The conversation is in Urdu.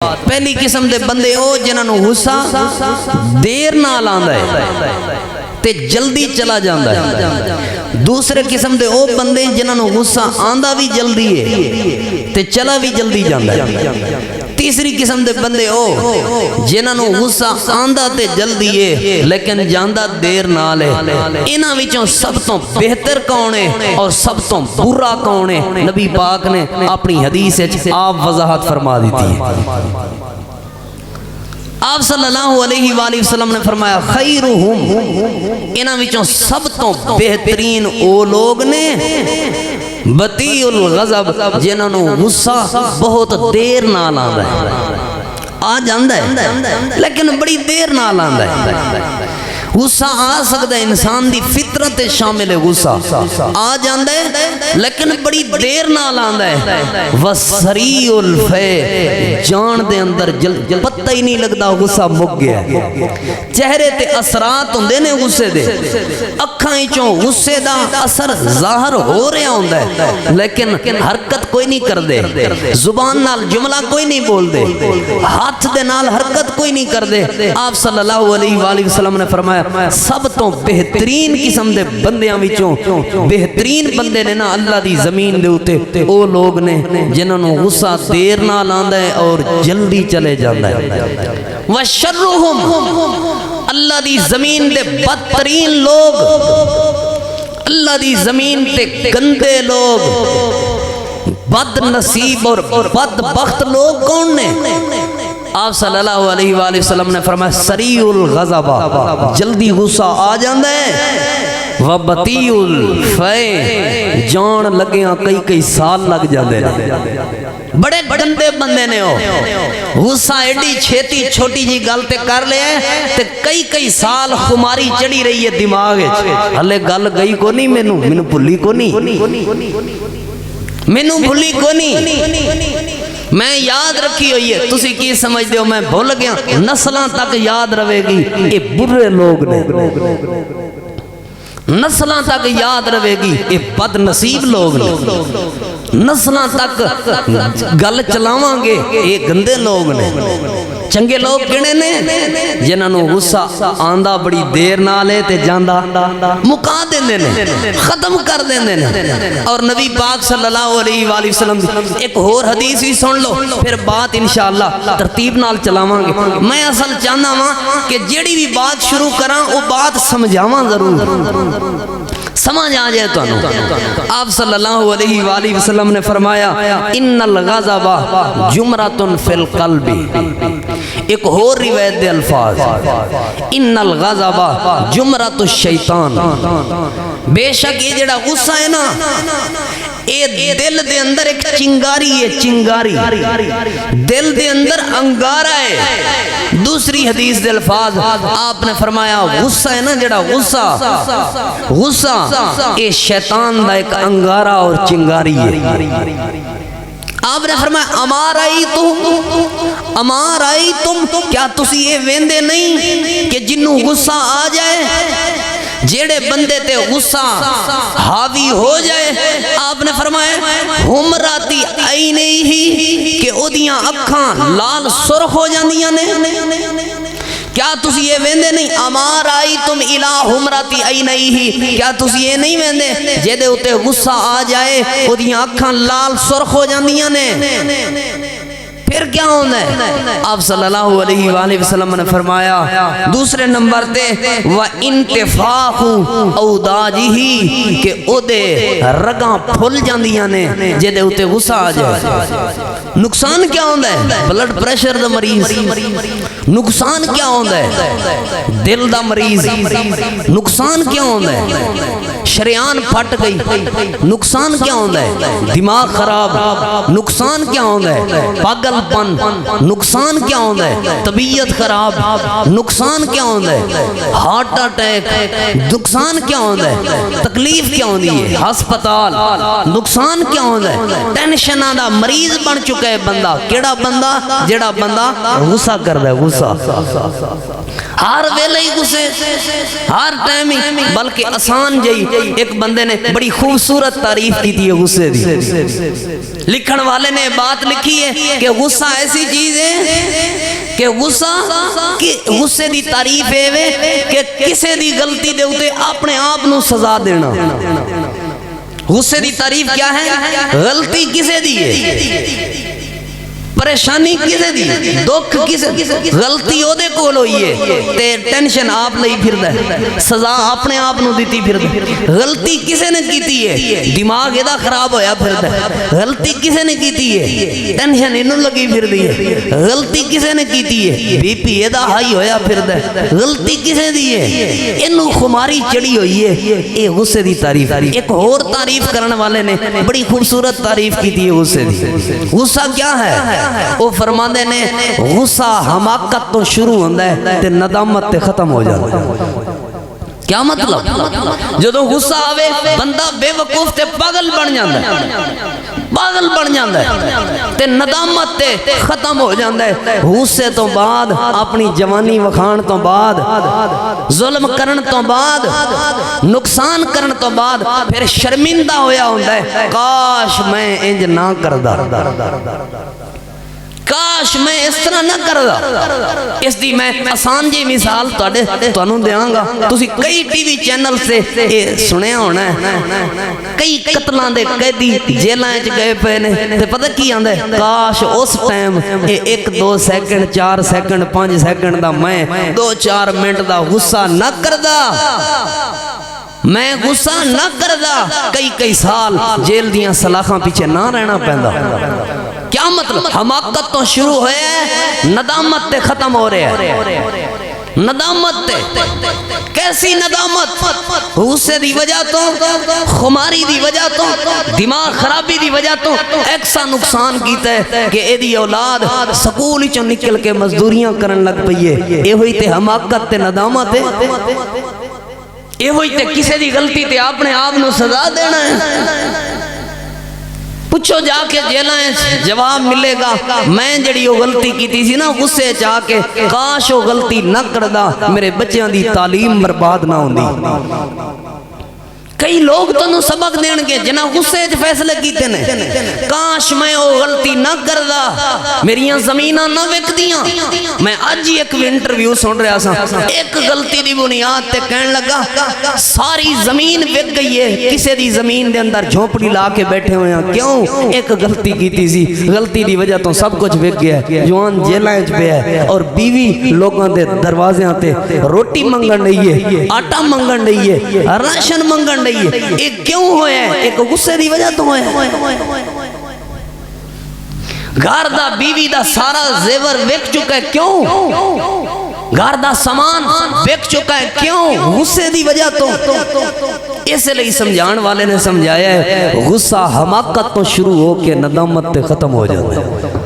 پہلی قسم دے بندے او جنہاں نوں غصہ دیر نال آندا ہے تے جلدی چلا جاندا ہے۔ دوسرے قسم دے او بندے جنہاں نوں غصہ آندا بھی جلدی ہے تے چلا بھی جلدی جاندا ہے۔ تیسری قسم دے بندے او جنہاں نوں غصہ آندا تے جلدی ہے لیکن جاندا دیر نال ہے۔ انہاں وچوں سب تو بہتر کون ہے اور سب تو برا کون ہے؟ نبی پاک نے اپنی حدیث وچ آپ وضاحت فرما دیتی ہے۔ آپ صلی اللہ علیہ وآلہ وسلم نے فرمایا خیرہم، انہاں وچوں سب تو بہترین او لوگ نے بطیء الغضب، جنہاں نوں غصہ بہت دیر نال آندا ہے، آ جاندا ہے لیکن بڑی دیر نال آندا ہے۔ غصہ آ سکتا ہے، انسان دی فطرت شامل ہے، غصہ آ جاندا ہے لیکن بڑی دیر نال آندا ہے۔ وسریع الفے، جان دے اندر پتہ ہی نہیں لگدا غصہ مک گیا ہے۔ چہرے تے اثرات ہوندے نے غصے دے، اکھاں وچوں غصے دا اثر ظاہر ہو رہا ہوندا ہے لیکن حرکت کوئی نہیں کردے، زبان نال جملہ کوئی نہیں بول دے، ہاتھ دے نال حرکت کوئی نہیں کردے۔ آپ صلی اللہ علیہ وآلہ وسلم نے فرمایا سب تو بہترین قسم دے بندیاں وچوں بہترین بندے نے نا اللہ دی زمین دے اوتے او لوگ نے جنہاں نوں غصہ دیر نال آندا ہے اور جلدی چلے جاندا ہے۔ وشرہم، اللہ دی زمین دے بدترین لوگ، اللہ دی زمین تے گندے لوگ، بد نصیب اور بدبخت لوگ کون نے؟ آپ صلی اللہ علیہ وآلہ وسلم نے فرمایا سریع الغضب، جلدی غصہ آ جاندا ہے، وبطیء الفے، جان لگیاں کئی سال لگ جاندے نے۔ بڑے گندے بندے نے ہو، غصہ ایڈی چھیتی چھوٹی جی گل تے کر لیا ہے تے کئی سال خماری چڑھی رہی ہے دماغ وچ، ہلے گل گئی کو نہیں، مینوں بھلی کو نہیں، مینوں بھلی کو نہیں، میں یاد رکھی ہوئی ہے، تسی کی سمجھ دیو میں بھول گیا، نسلاں تک یاد رہے گی یہ برے لوگ نے، نسلاں تک یاد رہے گی یہ بد نصیب لوگ نے، نسلاں تک گل چلاواں گے یہ گندے لوگ نے۔ چنگے لوگ کنے نے؟ جنہاں نوں غصہ آندا بڑی دیر نال ہے تے جاندا مکا دیندے نے، ختم کر دیندے نے۔ اور نبی پاک صلی اللہ علیہ وآلہ وسلم ایک اور حدیث بھی سن لو، پھر بات انشاءاللہ ترتیب نال چلاواں گے۔ میں اصل چاہنا ہاں کہ جیڑی بھی بات شروع کراں وہ بات سمجھاواں ضرور، سمجھ آ جائے تو آپ صلی اللہ علیہ وآلہ وسلم نے فرمایا ان الغضب جمرۃ فی القلب، ایک اور روایت دے الفاظ ان الغضب جمرۃ الشیطان، بے شک یہ جڑا غصہ ہے نا اے دل دے اندر ایک چنگاری ہے، چنگاری دل دے اندر انگارہ ہے۔ دوسری حدیث دے الفاظ آپ نے فرمایا غصہ ہے نا جڑا غصہ اے شیطان دا ایک انگارہ اور چنگاری ہے۔ آپ نے فرمایا امار آئی تم، کیا تسی یہ ویندے نہیں کہ جنوں غصہ آ جائے، جیڑے بندے تے غصہ حاوی ہو جائے، آپ نے فرمایا ہمراتی عینے ہی کہ اودیاں اکھاں لال سرخ ہو جاندیاں نے۔ کیا تسی یہ ویندے نہیں امار آئی تم الہ ہمراتی عینیہ، کیا تسی یہ نہیں ویندے جے دے اتے غصہ آ جائے اودیاں اکھاں لال سرخ ہو جاندیاں نے؟ پھر کیا ہونا ہے؟ آپ صلی اللہ علیہ وآلہ وسلم نے فرمایا دوسرے نمبر تے وَإِنْتِفَاخُ أَوْدَاجِهِ کہ او دے رگاں پھل جاندیاں نے جے دے اتے غصہ آ جائے۔ نقصان کیا ہوندہ ہے؟ بلڈ پریشر دا مریض، نقصان کیا ہوندہ ہے؟ دل دا مریض، نقصان کیا ہوندہ ہے؟ شریان پھٹ گئی، نقصان کیا ہوندہ ہے؟ دماغ خراب، نقصان کیا ہوندہ ہے؟ پاگل پن، نقصان کیا ہوندہ ہے؟ طبیعت خراب، نقصان کیا ہوندہ ہے؟ ہارٹ اٹیک، نقصان کیا ہوندہ ہے؟ تکلیف کیا ہوندی ہے؟ ہسپتال، نقصان کیا ہوندہ ہے؟ ٹینشن آدھا مریض بن چکا ہے بندہ، کیڑا بندہ؟ جیڑا بندہ غصہ کر رہا ہے، غصہ ہر ویلے ہی غصے، ہر ٹائم ہی، بلکہ آسان جئی ایک بندے نے بڑی خوبصورت تعریف کی تھی غصے دی، لکھن والے نے بات لکھی ہے کہ غصہ غصہ ایسی چیز ہے کہ غصے دی تعریف ہے کہ کسے دی غلطی دے اتے اپنے آپ نو سزا دینا. غصے دی تعریف کیا ہے؟ غلطی کسے دی ہے، پریشانی کسے دی، دکھ کسے، غلطی او دے کول ہوئی ہے تے ٹینشن آپ لئی پھردا ہے، سزا اپنے آپ نو دیتی پھردا ہے. غلطی کسے نے کیتی ہے، دماغ ایدا خراب ہویا پھردا ہے. غلطی کسے نے کیتی ہے، ٹینشن اینو لگی پھردی ہے. غلطی کسے نے کیتی ہے، بی پی ایدا ہائی ہویا پھردا ہے. غلطی کسے دی ہے، اینو خماری چڑھی ہوئی ہے. اے غصے دی تعریف. ایک اور تعریف کرن والے نے بڑی خوبصورت تعریف کیتی ہے غصے دی. غصہ کیا ہے؟ وہ فرماندے نے غصہ حماقت تو شروع ہوندا ہے تے ندامت تے ختم ہو جاتا ہے. کیا مطلب؟ جدوں غصہ آوے بندہ بے وقوف تے پاگل بن جاندا ہے، پاگل بن جاندا ہے تے ندامت تے ختم ہو جاندا ہے. غصے تو بعد اپنی جوانی وکھان تو بعد ظلم کرن تو بعد نقصان کرن تو بعد پھر شرمندہ ہویا ہوندا ہے، کاش میں انج نہ کردا، کاش میں اس طرح نہ کردا. اس دی میں آسان جی مثال تانوں دیاں گا. تسی کئی ٹی وی چینل سے سنیا ہونا ہے، کئی قتلاں دے قیدی جیلاں وچ گئے پے نے تے پتہ کی آندا ہے، کاش اس ٹائم 1-2 سیکنڈ 4 سیکنڈ 5 سیکنڈ دا میں 2-4 منٹ دا غصہ نہ کردا، میں غصہ نہ کردا، کئی سال جیل دیاں سلاخاں پیچھے نہ رہنا پیندا. کیا مطلب؟ حماقت تو شروع ہویا ہے، ندامت تے ختم ہو رہا ہے. ندامت تے کیسی ندامت؟ غصے دی وجہ تو، خماری دی وجہ تو، دماغ خرابی دی وجہ تو ایکسا نقصان کیتا ہے کہ اے دی اولاد سکول چوں نکل کے مزدوریاں کرن لگ پئی ہے. اے ہوئی تے حماقت تے ندامت ہے. اے ہوئی تے کسے دی غلطی تے اپنے آپ نو سزا دینا ہے. پوچھو جا کے جیلائیں جواب ملے گا. میں جڑی وہ غلطی کی تھی نا غصے چاہ کے، کاش وہ غلطی نہ کردا، میرے بچیاں دی تعلیم برباد نہ ہوندی. کئی لوگ تو سبق دین گے جنہ غصے چ فیصلے کیتے نے، کاش میں وہ غلطی نہ کردا، میریاں زمیناں نہ وکدیاں. میں اج ہی ایک انٹرویو سن رہا سا، ایک غلطی دی بنیاد تے کہن لگا ساری زمین وک گئی ہے، کسے دی زمین دے اندر جھونپڑی لا کے بیٹھے ہوئے ہیں. کیوں؟ ایک غلطی کیتی سی، غلطی دی وجہ تو سب کچھ وک گیا ہے. جوان جیلاں وچ پیا ہے اور بیوی لوگاں دے دروازیاں تے روٹی منگن رہی ہے، آٹا منگن رہی ہے، راشن منگن. ایک کیوں ہویا ہے؟ ایک غصے دی وجہ تو ہویا ہے. گھر دا بیوی دا سارا زیور وک چکا ہے، کیوں؟ گھر دا سامان وک چکا ہے، کیوں؟ غصے دی وجہ تو. اس لئے سمجھان والے نے سمجھایا ہے غصہ حماقت تو شروع ہو کے ندامت تے ختم ہو جاتا ہے.